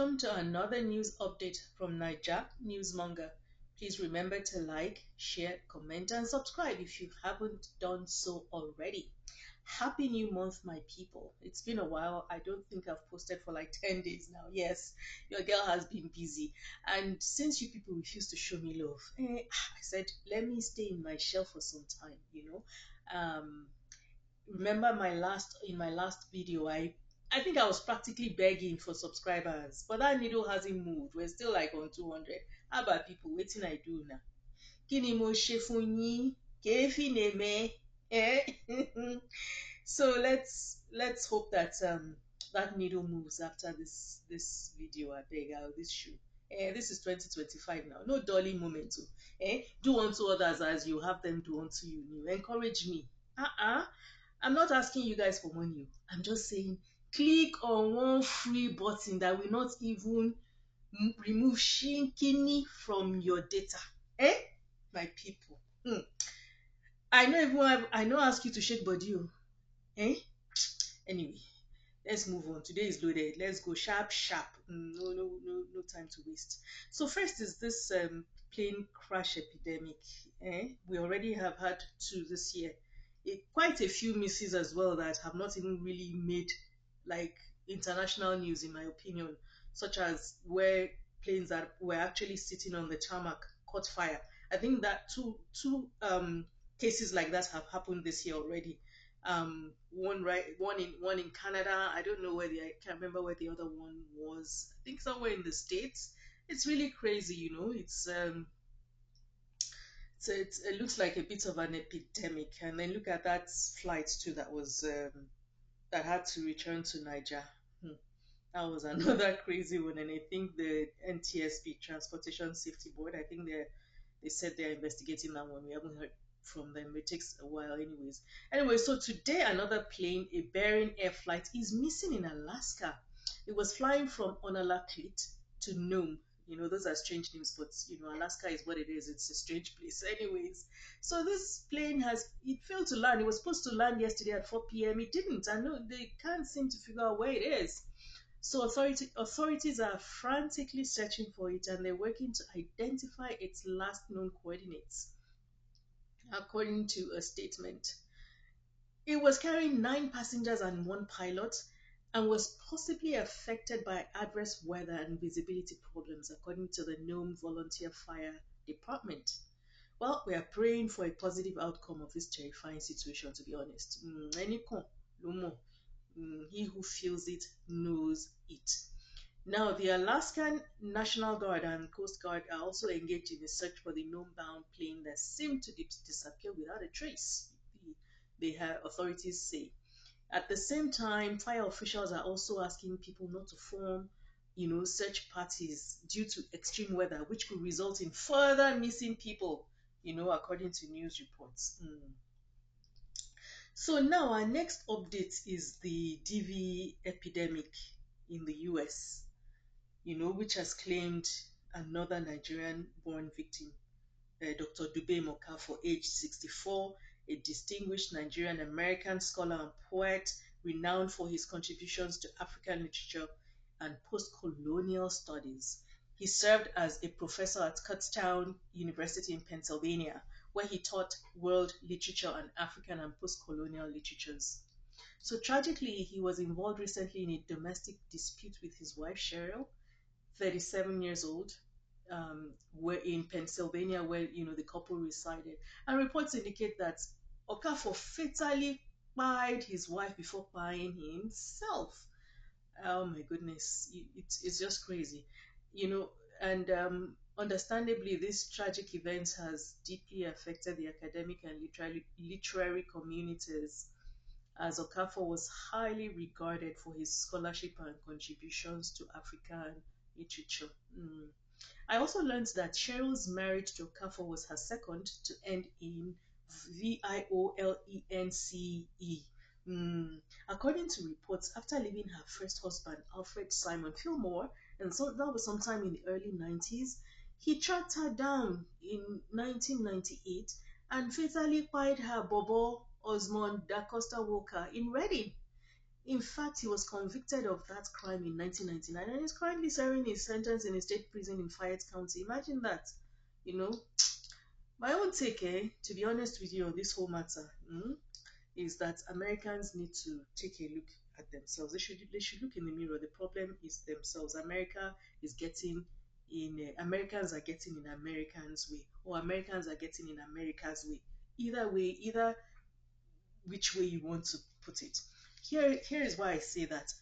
Welcome to another news update from Niger Newsmonger. Please remember to like, share, comment, and subscribe if you haven't done so already. Happy New Month, my people. It's been a while. I don't think I've posted for like 10 days now. Yes, your girl has been busy. And since you people refuse to show me love, I said, let me stay in my shell for some time. Remember in my last video, I think I was practically begging for subscribers, but that needle hasn't moved. We're still like on 200. How about people? Waiting I do now. Kini mo ṣe fún yín? Kefi neme? Eh? So let's hope that that needle moves after this video. I beg, this shoe. This is 2025 now. No dolly moment. Do unto others as you have them do unto you. You encourage me. I'm not asking you guys for money. I'm just saying click on one free button that will not even remove shinkini from your data. My people. I know ask you to shake body. Anyway, let's move on. Today is loaded. Let's go sharp. No time to waste. So first is this plane crash epidemic. We already have had 2 this year. Quite a few misses as well that have not even really made like international news, in my opinion, such as where planes that were actually sitting on the tarmac caught fire. I think that two cases like that have happened this year already. One in Canada. I don't know I can't remember where the other one was. I think somewhere in the States. It's really crazy. It looks like a bit of an epidemic. And then look at that flight too that was that had to return to Niger. That was another crazy one. And I think the NTSB, Transportation Safety Board, I think they said they're investigating that one. We haven't heard from them. It takes a while anyways. Anyway, so today another plane, a Bering Air flight, is missing in Alaska. It was flying from Unalakleet to Nome. Those are strange names, but Alaska is what it is. It's a strange place. Anyways, so this plane it failed to land. It was supposed to land yesterday at 4 p.m. It didn't. I know they can't seem to figure out where it is. So authorities are frantically searching for it, and they're working to identify its last known coordinates. According to a statement, it was carrying 9 passengers and 1 pilot, and was possibly affected by adverse weather and visibility problems, according to the Nome Volunteer Fire Department. Well, we are praying for a positive outcome of this terrifying situation, to be honest. He who feels it knows it. Now, the Alaskan National Guard and Coast Guard are also engaged in a search for the Nome-bound plane that seemed to disappear without a trace, authorities say. At the same time, fire officials are also asking people not to form, search parties due to extreme weather, which could result in further missing people, according to news reports. So now our next update is the DV epidemic in the US, which has claimed another Nigerian-born victim, Dr. Dube Mokafor, age 64, a distinguished Nigerian-American scholar and poet renowned for his contributions to African literature and post-colonial studies. He served as a professor at Kutztown University in Pennsylvania, where he taught world literature and African and post-colonial literatures. So tragically, he was involved recently in a domestic dispute with his wife, Cheryl, 37 years old, in Pennsylvania, where the couple resided. And reports indicate that Okafor fatally killed his wife before killing himself. Oh my goodness, it's just crazy, And understandably, this tragic event has deeply affected the academic and literary communities, as Okafor was highly regarded for his scholarship and contributions to African literature. I also learned that Cheryl's marriage to Okafor was her second, to end in violence. According to reports, after leaving her first husband, Alfred Simon Fillmore, and so that was sometime in the early 90s, he tracked her down in 1998 and fatally killed her Bobo Osmond Da Costa Walker in Reading. In fact, he was convicted of that crime in 1999 and is currently serving his sentence in a state prison in Fayette County. Imagine that. You know, my own take, to be honest with you on this whole matter, is that Americans need to take a look at themselves. They should look in the mirror. The problem is themselves. Americans are getting in Americans' way, or Americans are getting in America's way. Either way, either which way you want to put it. Here is why I say that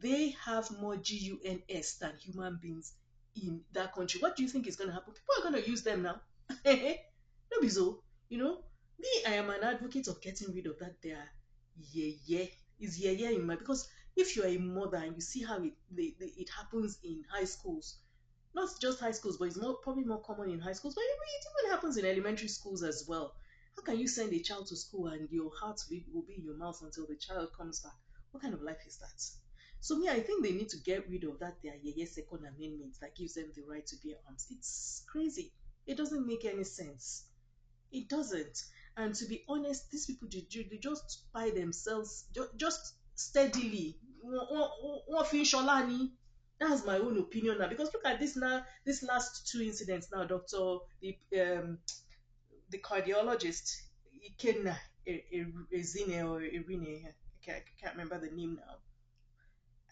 they have more GUNS than human beings in that country. What do you think is going to happen? People are going to use them now. No be so. You know, me, I am an advocate of getting rid of that there. Yeah, yeah. Is yeah, yeah in my because if you are a mother and you see how it happens in high schools, not just high schools, but it's probably more common in high schools, but it even happens in elementary schools as well. How can you send a child to school and your heart will be in your mouth until the child comes back? What kind of life is that? So me, I think they need to get rid of that their Yeye Second Amendment that gives them the right to bear arms. It's crazy. It doesn't make any sense. It doesn't. And to be honest, these people they just buy themselves just steadily. Wọ́n fi ń ṣọlá ni. That's my own opinion now. Because look at this now, this last two incidents now, Doctor the cardiologist Ikenna Erinne or Erinne, I can't remember the name now.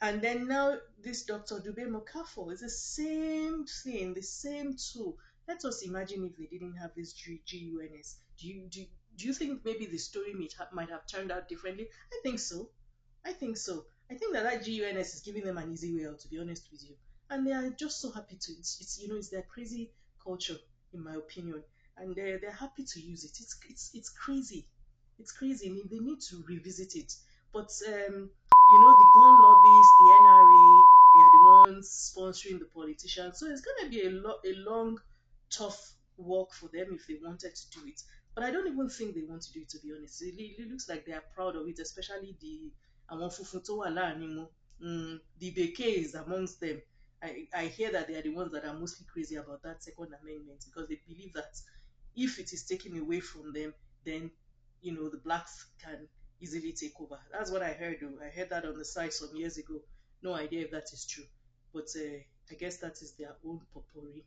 And then now this Dr. Dube Mokafo is the same thing, the same tool. Let us imagine if they didn't have this GUNS. Do you think maybe the story might have turned out differently? I think so. I think so. I think that GUNS is giving them an easy way out, to be honest with you. And they are just so happy to. It's their crazy culture, in my opinion, and they're happy to use it. It's crazy. It's crazy. I mean, they need to revisit it. But the gun lobbyists, the NRA, they are the ones sponsoring the politicians. So it's gonna be a long, tough walk for them if they wanted to do it. But I don't even think they want to do it, to be honest. It looks like they are proud of it, especially the àwọn funfun tó wà láàrin wọn. The Bekeys amongst them. I hear that they are the ones that are mostly crazy about that Second Amendment because they believe that if it is taken away from them, then the blacks can easily take over. That's what I heard. Though. I heard that on the site some years ago. No idea if that is true, but I guess that is their own potpourri.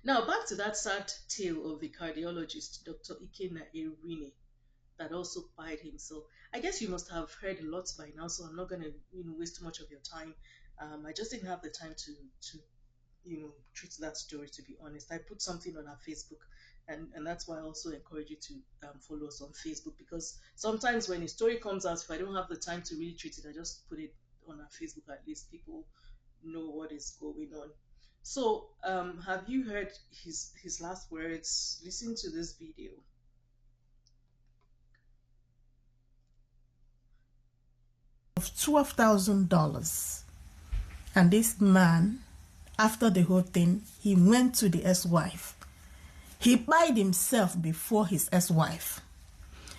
Now back to that sad tale of the cardiologist, Dr. Ikenna Erinne, that also pied himself. I guess you must have heard a lot by now, so I'm not gonna waste too much of your time. I just didn't have the time to treat that story, to be honest. I put something on our Facebook, and that's why I also encourage you to follow us on Facebook, because sometimes when a story comes out, if I don't have the time to really treat it, I just put it on our Facebook. At least people know what is going on. So have you heard his last words? Listen to this video. Of $12,000, and this man, after the whole thing, he went to the ex-wife. He pied himself before his ex-wife.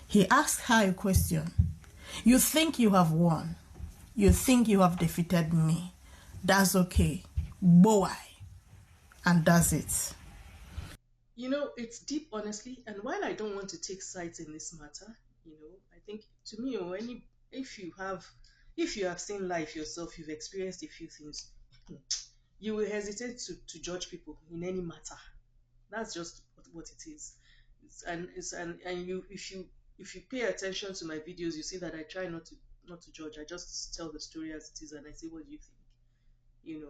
He asked her a question. You think you have won? You think you have defeated me? That's okay. Boy. And that's it. It's deep, honestly, and while I don't want to take sides in this matter, I think to me, if you have seen life yourself, you've experienced a few things, you will hesitate to judge people in any matter. That's just what it is. If you pay attention to my videos, you see that I try not to judge. I just tell the story as it is, and I say, what do you think?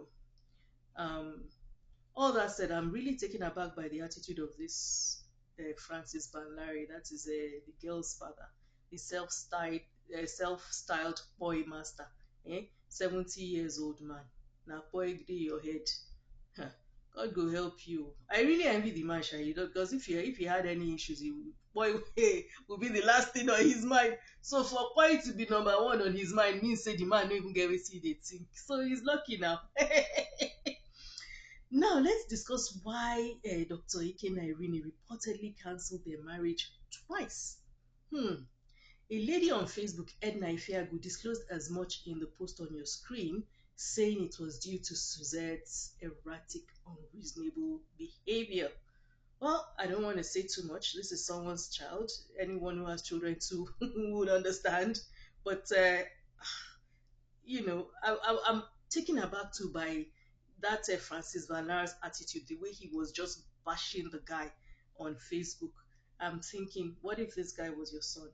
All that said, I'm really taken aback by the attitude of this Francis Van-Lare. That is the girl's father, the self-styled poi-master. 70 years old man. Now poi dey your head. God go help you. I really envy the man, Shai, because if he had any issues, boy would be the last thing on his mind. So for poi to be number one on his mind means say the man no even get wetin dey think. So he's lucky now. Now, let's discuss why Dr. Ikenna Erinne reportedly cancelled their marriage twice. A lady on Facebook, Edna Ifeagu, disclosed as much in the post on your screen, saying it was due to Suzette's erratic, unreasonable behavior. Well, I don't want to say too much. This is someone's child. Anyone who has children too would understand. But I'm taken aback too by that Francis Van-Lare's attitude, the way he was just bashing the guy on Facebook. I'm thinking, what if this guy was your son?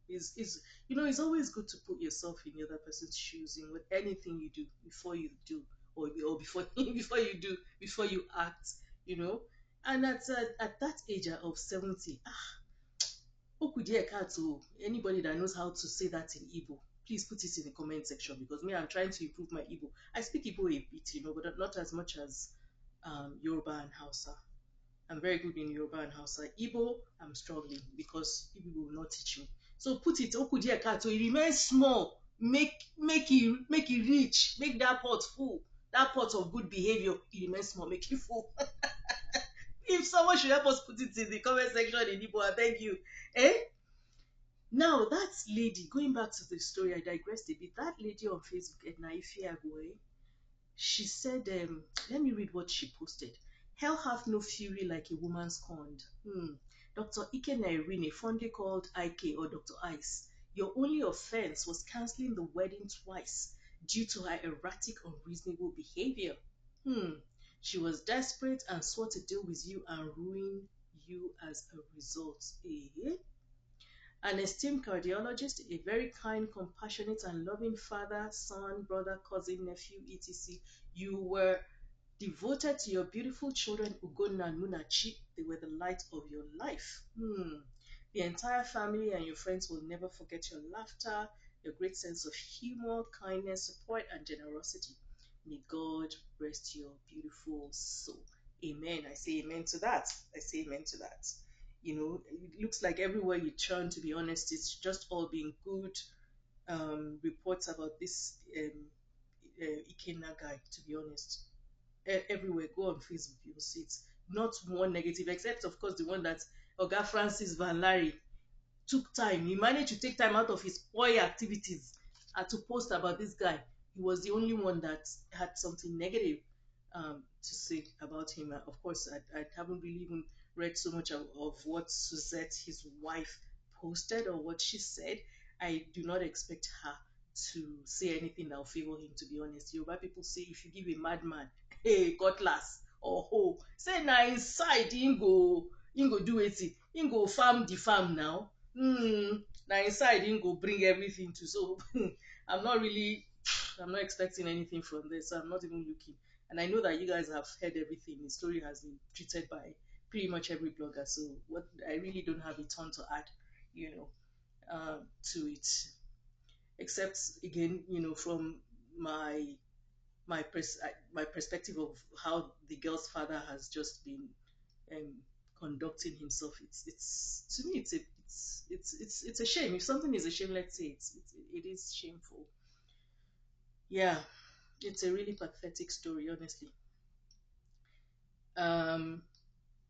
Is it's always good to put yourself in the other person's shoes in with anything you do before you do, or before before you act, you know. And at that age of 70, Okudiekato, anybody that knows how to say that in Igbo, please put it in the comment section, because me, I'm trying to improve my Igbo. I speak Igbo a bit, but not as much as Yoruba and Hausa. I'm very good in Yoruba and Hausa. Igbo, I'm struggling because Igbo will not teach me. So put it Okudiekato, it remains small. Make it rich. Make that pot full. That pot of good behavior, it remains small. Make it full. If someone should help us put it in the comment section in Igbo, I beg you. Eh? Now, that lady, going back to the story, I digressed a bit. That lady on Facebook, Edna Ifiagwe, she said, let me read what she posted. Hell hath no fury like a woman scorned. Dr. Ikenna Erinne, fondly called IK or Dr. Ice, your only offense was cancelling the wedding twice due to her erratic, unreasonable behavior. She was desperate and swore to deal with you and ruin you as a result. An esteemed cardiologist, a very kind, compassionate, and loving father, son, brother, cousin, nephew, etc. You were devoted to your beautiful children, Ugonna and Munachi. They were the light of your life. The entire family and your friends will never forget your laughter, your great sense of humor, kindness, support, and generosity. May God rest your beautiful soul. Amen. I say amen to that. I say amen to that. It looks like everywhere you turn, to be honest, it's just all being good reports about this Ikenna guy, to be honest. Everywhere, go on Facebook, you'll see it. Not one negative, except, of course, the one that Oga Francis Van-Lare took time. He managed to take time out of his poi activities to post about this guy. He was the only one that had something negative to say about him. Of course, I haven't really even read so much of what Suzette, his wife, posted or what she said. I do not expect her to say anything that will favor him, to be honest. Yoruba people say if you give a madman a cutlass or hoe, say na inside him go do it. Him go farm the farm now. Na inside him go bring everything to. So I'm not expecting anything from this, so I'm not even looking. And I know that you guys have heard everything. The story has been treated by pretty much every blogger, so what I really don't have a ton to add, to it, except again, from my my perspective of how the girl's father has just been um, conducting himself. It's to me, it's a shame. If something is a shame, let's say it is shameful. Yeah, it's a really pathetic story, honestly. Um,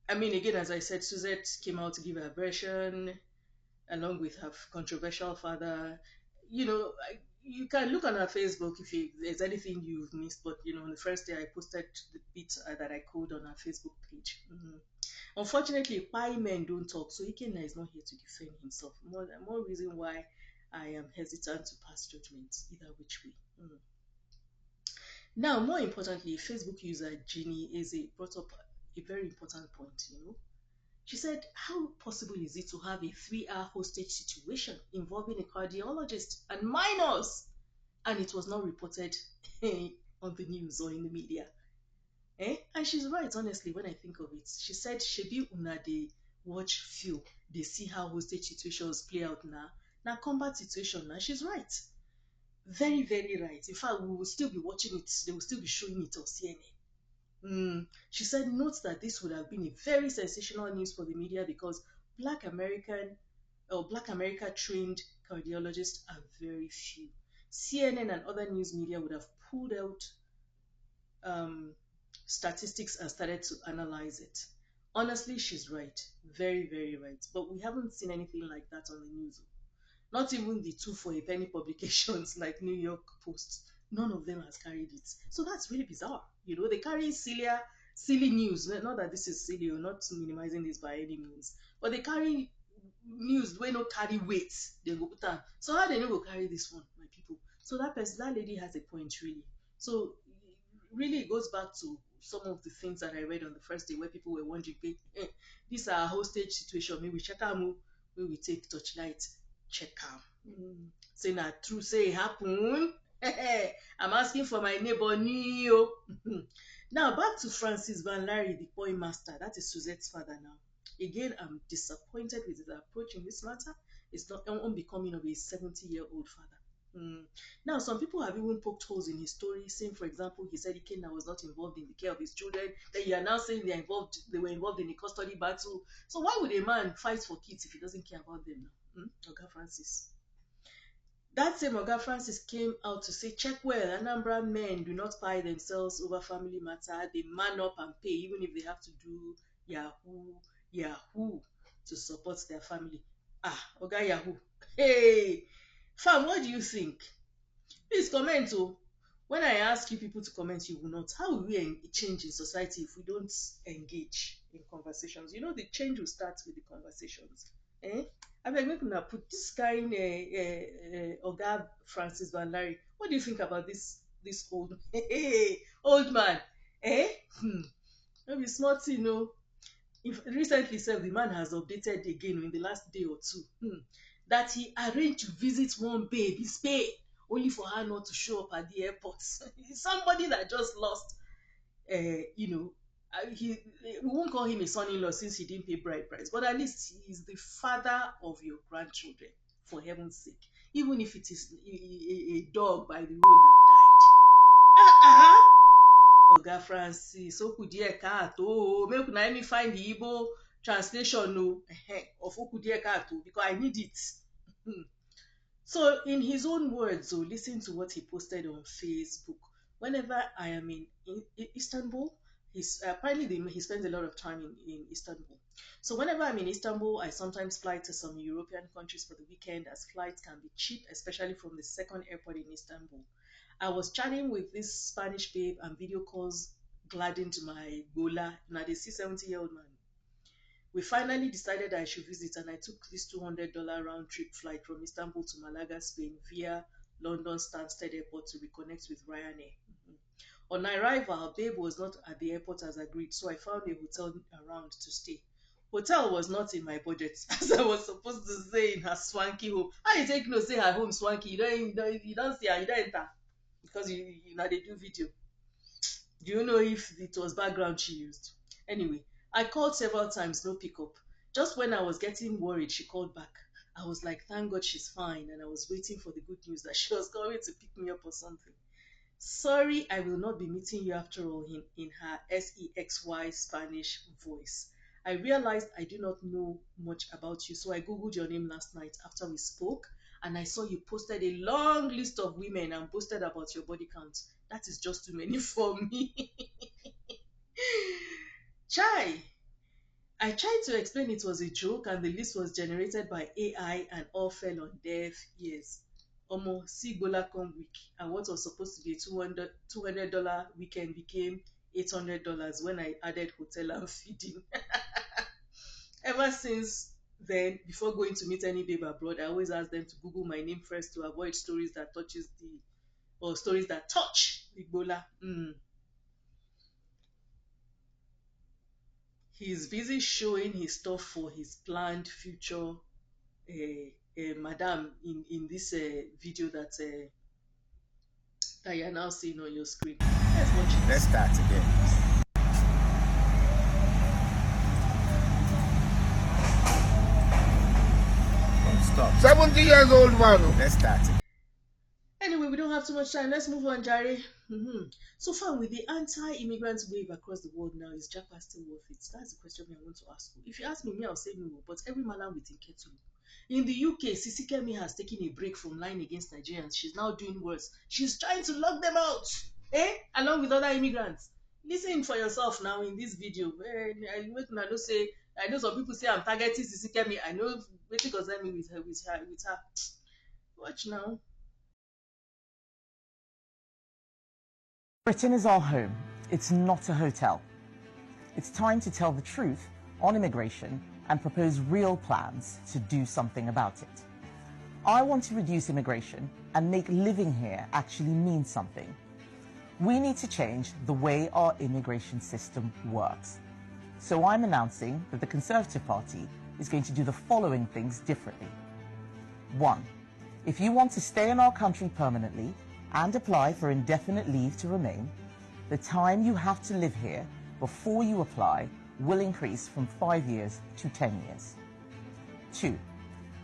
I mean, again, as I said, Suzette came out to give her version along with her controversial father. You can look on her Facebook if there's anything you've missed, but on the first day I posted the bit that I code on her Facebook page. Unfortunately, pie men don't talk, so Ikenna is not here to defend himself. More reason why I am hesitant to pass judgment either which way. Now, more importantly, Facebook user Ginny Eze brought up a very important point. She said, how possible is it to have a 3-hour hostage situation involving a cardiologist and minors, and it was not reported on the news or in the media? And she's right, honestly, when I think of it. She said, Shebi una dey watch film, they see how hostage situations play out now. Now combat situation now. She's right. Very, very right. In fact, we will still be watching it. They will still be showing it on CNN. She said, note that this would have been a very sensational news for the media because Black America trained cardiologists are very few. CNN and other news media would have pulled out statistics and started to analyze it. Honestly, she's right. Very, very right. But we haven't seen anything like that on the news. Not even the 2 for a penny publications like New York Post. None of them has carried it. So that's really bizarre. They carry silly news. Not that this is silly, or not minimizing this by any means, but they carry news wey no carry weight, they go put am. So how they no go carry this one, my people? So that person, that lady has a point, really. So really, it goes back to some of the things that I read on the first day, where people were wondering, this are a hostage situation. Maybe check am, maybe we take torchlight, check am. Say na true, say it happen. I'm asking for my neighbor Neo. Now back to Francis Van-Lare, the poi-master. That is Suzette's father now. Again, I'm disappointed with his approach in this matter. It's not unbecoming of a 70-year-old father. Now, some people have even poked holes in his story, saying, for example, he said Ikenna was not involved in the care of his children. Then you are now saying they were involved in a custody battle. So why would a man fight for kids if he doesn't care about them now? Oga Francis. That same Oga Francis came out to say, check well, Anambra men do not buy themselves over family matter. They man up and pay, even if they have to do Yahoo to support their family. Oga Yahoo. Hey, fam, what do you think? Please comment. When I ask you people to comment, you will not. How will we change in society if we don't engage in conversations? You know, the change will start with the conversations. I beg, make una put this guy in Oga Francis Van-Lare. What do you think about this old man? Maybe smart, you know. If recently said the man has updated again in the last day or two, that he arranged to visit one babe in Spain only for her not to show up at the airport. Somebody that just lost, we won't call him a son-in-law since he didn't pay bride price, but at least he is the father of your grandchildren, for heaven's sake. Even if it is a dog by the road that died. Oga Francis, okudie kaato. Make una help me find the Igbo translation of okudie kaato, because I need it. So, in his own words, listen to what he posted on Facebook. Whenever I am in Istanbul, apparently he spends a lot of time in Istanbul. So whenever I'm in Istanbul, I sometimes fly to some European countries for the weekend, as flights can be cheap, especially from the second airport in Istanbul. I was chatting with this Spanish babe, and video calls gladdened my gola. Now they see 70-year-old man. We finally decided I should visit, and I took this $200 round trip flight from Istanbul to Malaga, Spain, via London Stansted Airport to reconnect with Ryanair. On arrival, babe was not at the airport as agreed, so I found a hotel around to stay. Hotel was not in my budget, as I was supposed to stay in her swanky home. How you take no say her home swanky? You don't see her, you don't enter, because you know they do video. Do you know if it was background she used? Anyway, I called several times, no pickup. Just when I was getting worried, she called back. I was like, thank God she's fine, and I was waiting for the good news that she was coming to pick me up or something. Sorry, I will not be meeting you after all, in her SEXY Spanish voice. I realized I do not know much about you, so I googled your name last night after we spoke, and I saw you posted a long list of women and boasted about your body count. That is just too many for me. Chai! I tried to explain it was a joke and the list was generated by AI and all fell on deaf ears. Omo, see Golacom week, and what was supposed to be a $200 weekend became $800 when I added hotel and feeding. Ever since then, before going to meet any babe abroad, I always ask them to Google my name first to avoid stories that touch the Bola. He's busy showing his stuff for his planned future madam in this video that you are now seeing on your screen. Let's watch it. Let's start again. Stop. 70 years old man. Let's start again. Anyway, we don't have too much time. Let's move on, Jerry. So far, with the anti-immigrant wave across the world now, is Japa still worth it? That's the question I want to ask you. If you ask me, I'll say no, but every man with him kettle. In the UK, Sisi Kemi has taken a break from lying against Nigerians. She's now doing worse. She's trying to lock them out, along with other immigrants. Listen for yourself now in this video. I know some people say I'm targeting Sisi Kemi. I know what concern me with her. Watch now. Britain is our home. It's not a hotel. It's time to tell the truth on immigration and propose real plans to do something about it. I want to reduce immigration and make living here actually mean something. We need to change the way our immigration system works. So I'm announcing that the Conservative Party is going to do the following things differently. 1. If you want to stay in our country permanently and apply for indefinite leave to remain, the time you have to live here before you apply will increase from 5 years to 10 years. 2.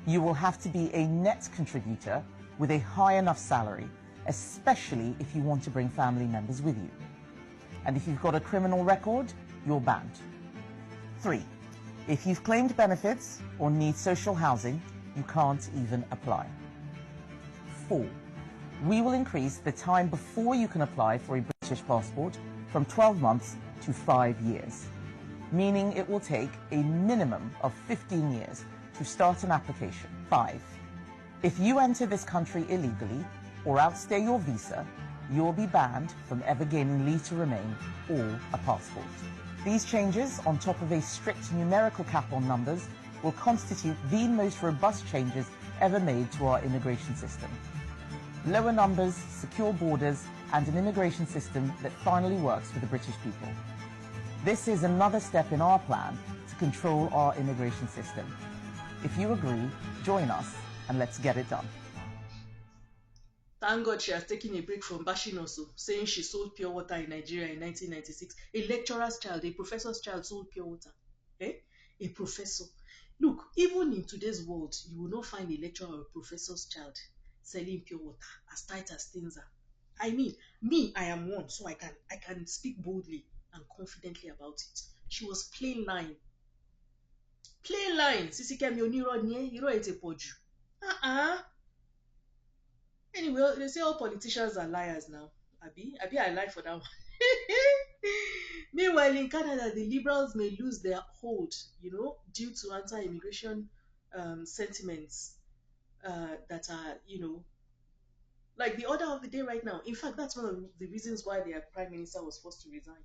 You will have to be a net contributor with a high enough salary, especially if you want to bring family members with you. And if you've got a criminal record, you're banned. 3. If you've claimed benefits or need social housing, you can't even apply. 4. We will increase the time before you can apply for a British passport from 12 months to 5 years, meaning it will take a minimum of 15 years to start an application. 5. If you enter this country illegally or outstay your visa, you will be banned from ever gaining leave to remain or a passport. These changes, on top of a strict numerical cap on numbers, will constitute the most robust changes ever made to our immigration system. Lower numbers, secure borders, and an immigration system that finally works for the British people. This is another step in our plan to control our immigration system. If you agree, join us and let's get it done. Thank God she has taken a break from bashing us, saying she sold pure water in Nigeria in 1996. A lecturer's child, a professor's child sold pure water. Eh? A professor. Look, even in today's world, you will not find a lecturer or a professor's child selling pure water as tight as things are. I mean, me, I am one, so I can speak boldly and confidently about it. She was plain lying. Plain lying. Sisi Kemi oniro nye, iro ete poju. Anyway, they say all politicians are liars now. Abi I lie for that one. Meanwhile, in Canada, the Liberals may lose their hold, due to anti-immigration sentiments that are, like the order of the day right now. In fact, that's one of the reasons why their prime minister was forced to resign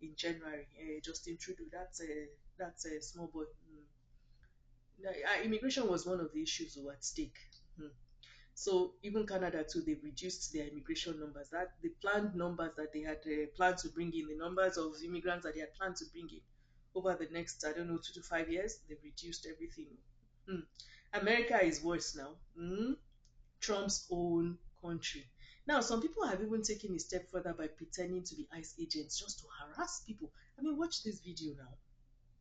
in January. Justin Trudeau, that's a small boy. Immigration was one of the issues at stake. So even Canada too, they've reduced their immigration numbers. That the planned numbers that they had planned to bring in, the numbers of immigrants that they had planned to bring in over the next, 2 to 5 years, they've reduced everything. America is worse now. Trump's own country. Now, some people have even taken a step further by pretending to be ICE agents just to harass people. I mean, watch this video now.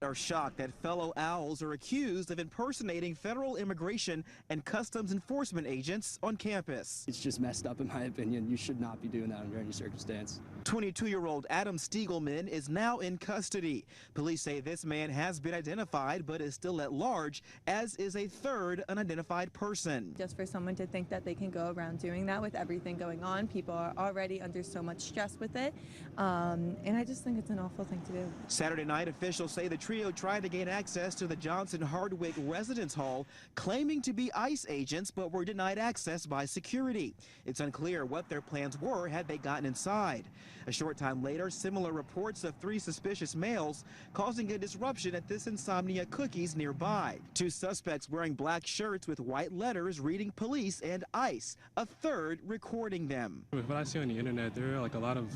Are shocked that fellow owls are accused of impersonating federal immigration and customs enforcement agents on campus. It's just messed up in my opinion. You should not be doing that under any circumstance. 22-year-old Adam Stiegelman is now in custody. Police say this man has been identified but is still at large, as is a third unidentified person. Just for someone to think that they can go around doing that with everything going on, people are already under so much stress with it, and I just think it's an awful thing to do. Saturday night, officials say the trio tried to gain access to the Johnson Hardwick Residence Hall, claiming to be ICE agents, but were denied access by security. It's unclear what their plans were had they gotten inside. A short time later, similar reports of 3 suspicious males causing a disruption at this Insomnia Cookies nearby. 2 suspects wearing black shirts with white letters reading police and ICE, a third recording them. With what I see on the internet, there are like a lot of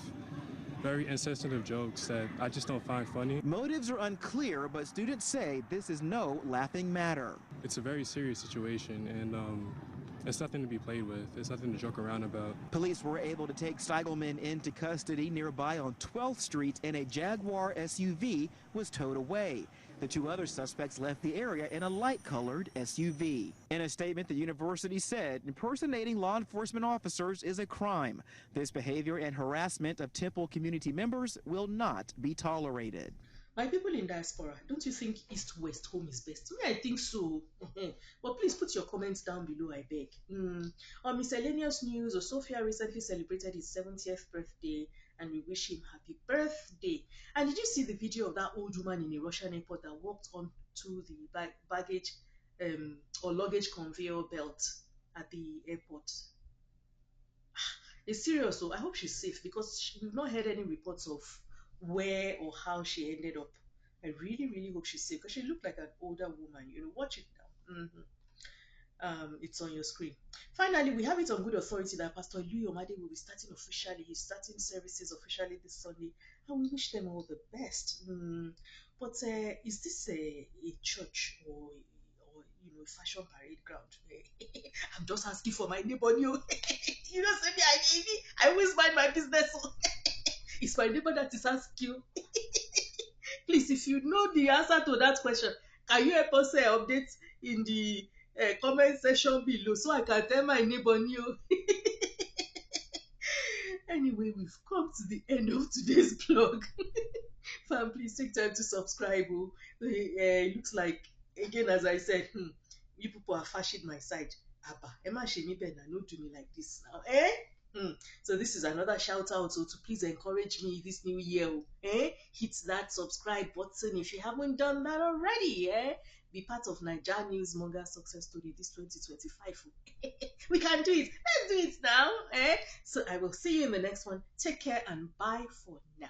very insensitive jokes that I just don't find funny. Motives are unclear, but students say this is no laughing matter. It's a very serious situation, and it's nothing to be played with. It's nothing to joke around about. Police were able to take Stiegelman into custody nearby on 12th Street, and a Jaguar SUV was towed away. The 2 other suspects left the area in a light-colored SUV. In a statement, the university said impersonating law enforcement officers is a crime. This behavior and harassment of Temple community members will not be tolerated. My people in diaspora, don't you think East-West home is best? Me, I think so. But please put your comments down below, I beg. On miscellaneous news, Osuofia recently celebrated his 70th birthday, and we wish him happy birthday. And did you see the video of that old woman in a Russian airport that walked onto the baggage or luggage conveyor belt at the airport? It's serious, so I hope she's safe, because we've not heard any reports of where or how she ended up. I really, really hope she's safe because she looked like an older woman. Watch it now. It's on your screen. Finally, we have it on good authority that Pastor Iluyomade will be starting officially. He's starting services officially this Sunday, and we wish them all the best. But is this a church or a fashion parade ground? I'm just asking for my neighbor. Say me, I always mind my business. It's my neighbor that is asking you. Please, if you know the answer to that question, can you help us update in the comment section below so I can tell my neighbor new? Anyway, we've come to the end of today's blog. Fam, please take time to subscribe. It looks like, again, as I said, you people are fashing my side. Abba, Emma Shemi Bena, no do me like this now, eh? So this is another shout out to please encourage me this new year. Hit that subscribe button if you haven't done that already. Be part of Naija News Monger success story this 2025. We can do it. Let's do it now. So I will see you in the next one. Take care and bye for now.